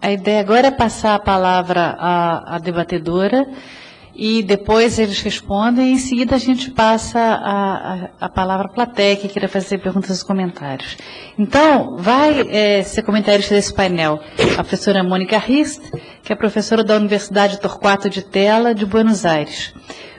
A ideia agora é passar a palavra à debatedora e depois eles respondem e em seguida a gente passa a palavra à plateia que queira fazer perguntas e comentários. Então, vai ser comentarista desse painel a professora Mônica Rist, que é professora da Universidade Torquato de Tella, de Buenos Aires.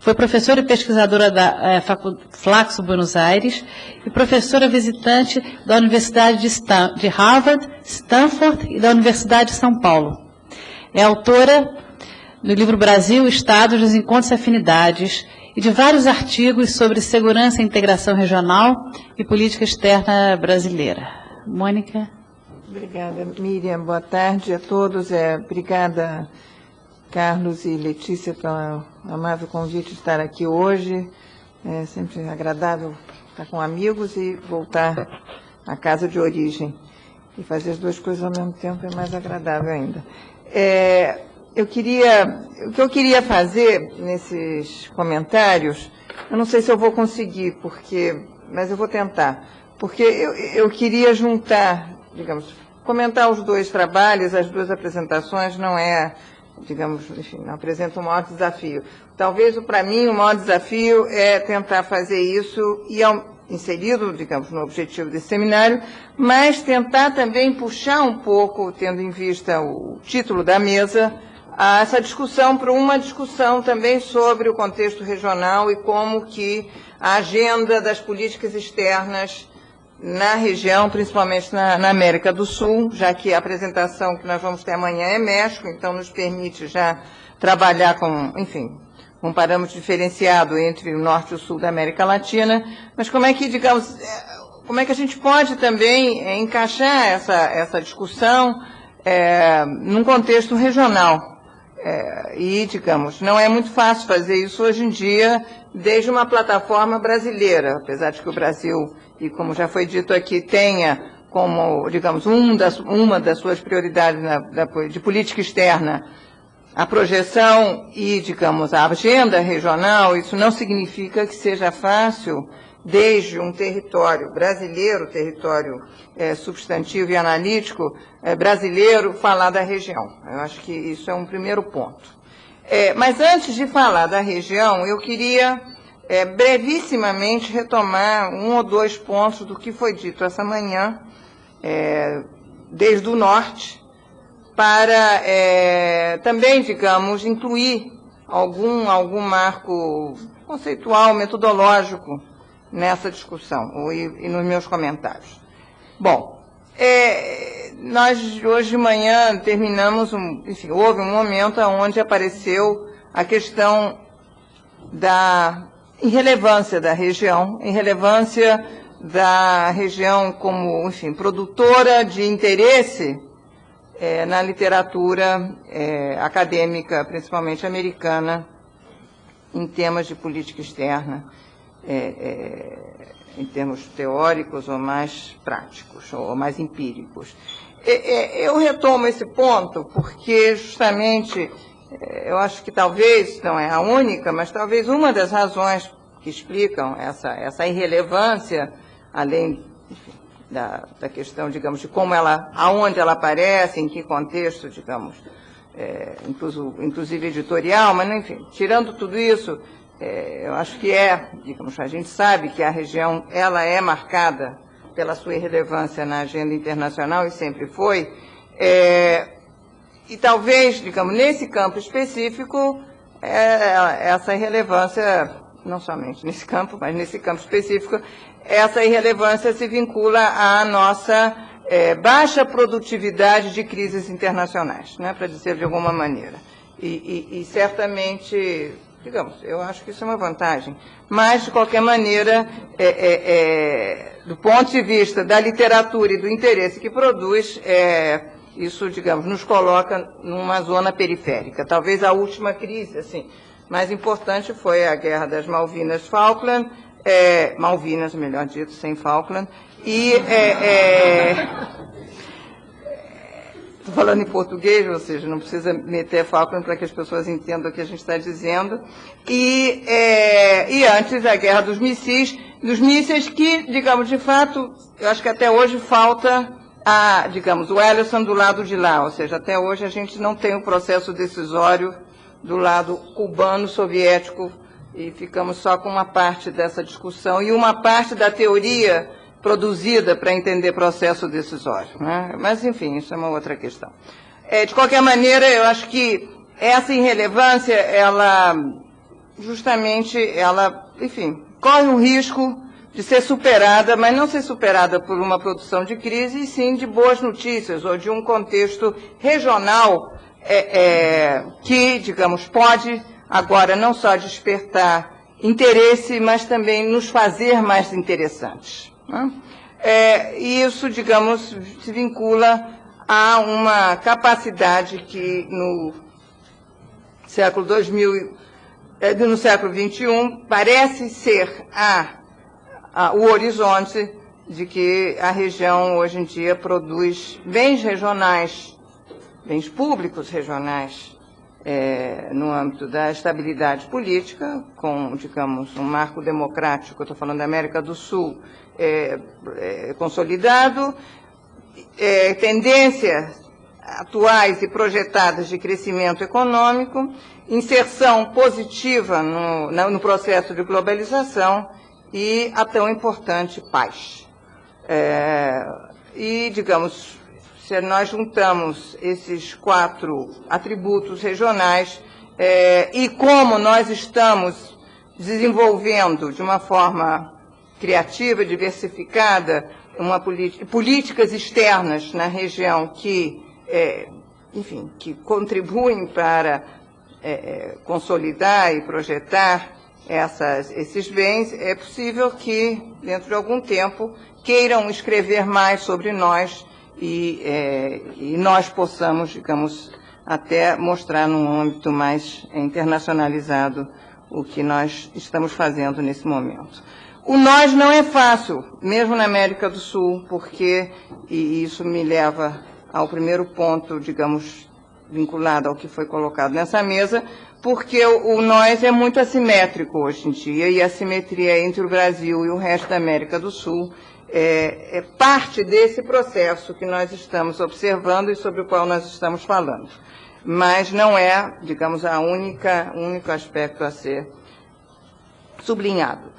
Foi professora e pesquisadora da Flaxo Buenos Aires e professora visitante da Universidade de Harvard, Stanford e da Universidade de São Paulo. É autora do livro Brasil, Estados, Desencontros e Afinidades e de vários artigos sobre segurança e integração regional e política externa brasileira. Mônica. Obrigada, Miriam. Boa tarde a todos. Obrigada, Carlos e Letícia, pelo amável convite de estar aqui hoje. É sempre agradável estar com amigos e voltar à casa de origem. E fazer as duas coisas ao mesmo tempo é mais agradável ainda. O que eu queria fazer nesses comentários, eu não sei se eu vou conseguir, mas eu vou tentar, porque eu queria juntar, digamos, comentar os dois trabalhos, as duas apresentações, não é, digamos, enfim, não apresenta um maior desafio. Talvez, para mim, o maior desafio é tentar fazer isso e inserido, digamos, no objetivo desse seminário, mas tentar também puxar um pouco, tendo em vista o título da mesa, essa discussão para uma discussão também sobre o contexto regional e como que a agenda das políticas externas na região, principalmente na América do Sul, já que a apresentação que nós vamos ter amanhã é México, então nos permite já trabalhar com, enfim, um parâmetro diferenciado entre o norte e o sul da América Latina, mas como é que, digamos, como é que a gente pode também encaixar essa discussão num contexto regional? E, digamos, não é muito fácil fazer isso hoje em dia desde uma plataforma brasileira, apesar de que o Brasil, e como já foi dito aqui, tenha como, digamos, uma das suas prioridades de política externa a projeção e, digamos, a agenda regional. Isso não significa que seja fácil, desde um território brasileiro, território substantivo e analítico brasileiro, falar da região. Eu acho que isso é um primeiro ponto. Mas antes de falar da região, eu queria brevissimamente retomar um ou dois pontos do que foi dito essa manhã, desde o norte, para também, digamos, incluir algum marco conceitual, metodológico nessa discussão e nos meus comentários. Bom, nós hoje de manhã terminamos, enfim, houve um momento onde apareceu a questão da irrelevância da região, como, enfim, produtora de interesse na literatura acadêmica, principalmente americana, em temas de política externa, em termos teóricos ou mais práticos, ou mais empíricos. Eu retomo esse ponto porque, justamente, eu acho que talvez, não é a única, mas talvez uma das razões que explicam essa irrelevância, além, enfim, da questão, digamos, de como aonde ela aparece, em que contexto, digamos, inclusive editorial, mas, enfim, tirando tudo isso, eu acho que digamos, a gente sabe que a região, ela é marcada pela sua irrelevância na agenda internacional e sempre foi, e talvez, digamos, nesse campo específico, essa irrelevância, não somente nesse campo, mas nesse campo específico, essa irrelevância se vincula à nossa baixa produtividade de crises internacionais, né, para dizer de alguma maneira. E certamente, digamos, eu acho que isso é uma vantagem, mas, de qualquer maneira, do ponto de vista da literatura e do interesse que produz, isso, digamos, nos coloca numa zona periférica. Talvez a última crise, assim, mais importante foi a Guerra das Malvinas-Falkland, Malvinas, melhor dito, sem Falkland, e estou falando em português, ou seja, não precisa meter Falkland para que as pessoas entendam o que a gente está dizendo, e antes a Guerra dos Mísseis que, digamos, de fato, eu acho que até hoje falta digamos, o Ellison do lado de lá, ou seja, até hoje a gente não tem o processo decisório do lado cubano, soviético, e ficamos só com uma parte dessa discussão e uma parte da teoria produzida para entender processo decisório, né? Mas, enfim, isso é uma outra questão. De qualquer maneira, eu acho que essa irrelevância, enfim, corre um risco de ser superada, mas não ser superada por uma produção de crise, e sim de boas notícias, ou de um contexto regional que, digamos, pode agora não só despertar interesse, mas também nos fazer mais interessantes, né? E isso, digamos, se vincula a uma capacidade que no século no século XXI parece ser o horizonte de que a região hoje em dia produz bens regionais, bens públicos regionais, no âmbito da estabilidade política, com, digamos, um marco democrático, eu estou falando da América do Sul, consolidado, tendências atuais e projetadas de crescimento econômico, inserção positiva no processo de globalização e a tão importante paz. E, digamos, se nós juntamos esses 4 atributos regionais e como nós estamos desenvolvendo de uma forma criativa, diversificada, políticas externas na região que, enfim, que contribuem para consolidar e projetar esses bens, é possível que, dentro de algum tempo, queiram escrever mais sobre nós e nós possamos, digamos, até mostrar num âmbito mais internacionalizado o que nós estamos fazendo nesse momento. O nós não é fácil, mesmo na América do Sul, porque, e isso me leva ao primeiro ponto, digamos, vinculado ao que foi colocado nessa mesa, porque o nós é muito assimétrico hoje em dia, e a assimetria entre o Brasil e o resto da América do Sul é parte desse processo que nós estamos observando e sobre o qual nós estamos falando. Mas não é, digamos, o único aspecto a ser sublinhado.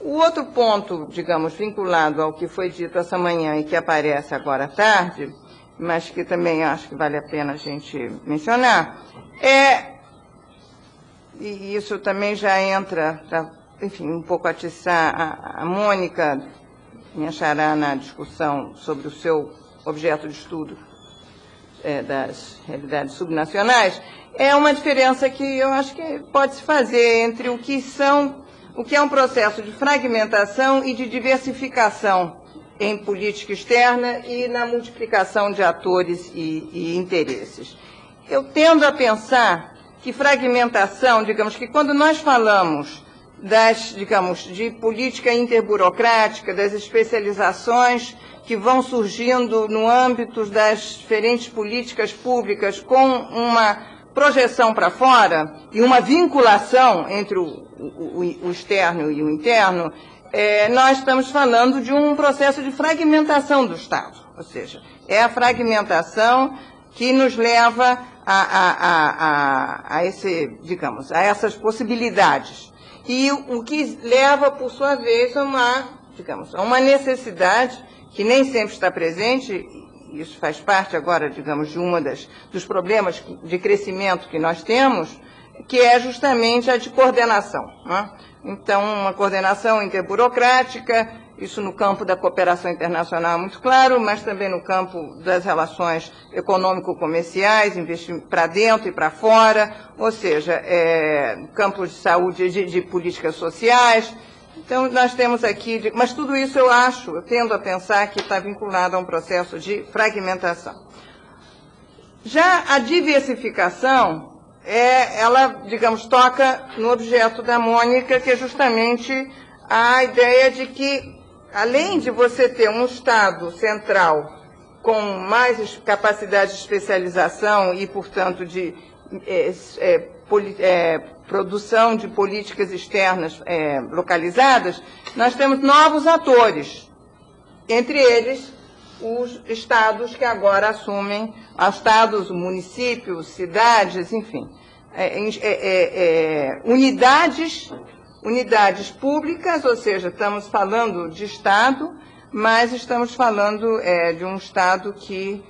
O outro ponto, digamos, vinculado ao que foi dito essa manhã e que aparece agora à tarde, mas que também acho que vale a pena a gente mencionar, e isso também já entra, enfim, um pouco atiçar a Mônica, minha xará, na discussão sobre o seu objeto de estudo das realidades subnacionais, é uma diferença que eu acho que pode se fazer entre o que é um processo de fragmentação e de diversificação em política externa e na multiplicação de atores e interesses. Eu tendo a pensar que fragmentação, digamos que quando nós falamos de política interburocrática, das especializações que vão surgindo no âmbito das diferentes políticas públicas com uma projeção para fora e uma vinculação entre o externo e o interno, nós estamos falando de um processo de fragmentação do Estado. Ou seja, é a fragmentação que nos leva a essas possibilidades. E o que leva, por sua vez, a uma necessidade que nem sempre está presente, isso faz parte agora, digamos, de dos problemas de crescimento que nós temos, que é justamente a de coordenação, né? Então, uma coordenação interburocrática, isso no campo da cooperação internacional é muito claro, mas também no campo das relações econômico-comerciais, para dentro e para fora, ou seja, no campo de saúde, de políticas sociais. Então, nós temos aqui, mas tudo isso eu tendo a pensar que está vinculado a um processo de fragmentação. Já a diversificação, ela, digamos, toca no objeto da Mônica, que é justamente a ideia de que, além de você ter um Estado central com mais capacidade de especialização e, portanto, de produção de políticas externas localizadas, nós temos novos atores, entre eles os estados que agora assumem, estados, municípios, cidades, enfim, unidades públicas, ou seja, estamos falando de estado, mas estamos falando de um estado que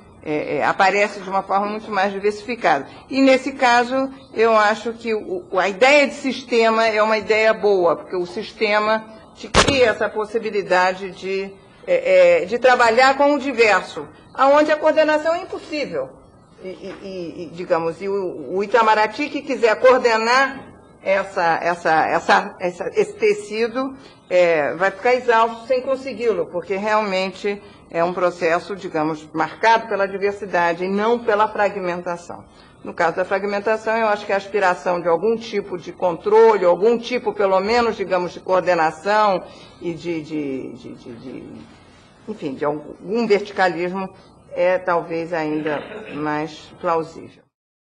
aparece de uma forma muito mais diversificada. E, nesse caso, eu acho que a ideia de sistema é uma ideia boa, porque o sistema te cria essa possibilidade de trabalhar com o diverso, aonde a coordenação é impossível. Digamos, o Itamaraty, que quiser coordenar esse tecido, vai ficar exausto sem consegui-lo, porque realmente é um processo, digamos, marcado pela diversidade e não pela fragmentação. No caso da fragmentação, eu acho que a aspiração de algum tipo de controle, algum tipo, pelo menos, digamos, de coordenação e enfim, de algum verticalismo é talvez ainda mais plausível.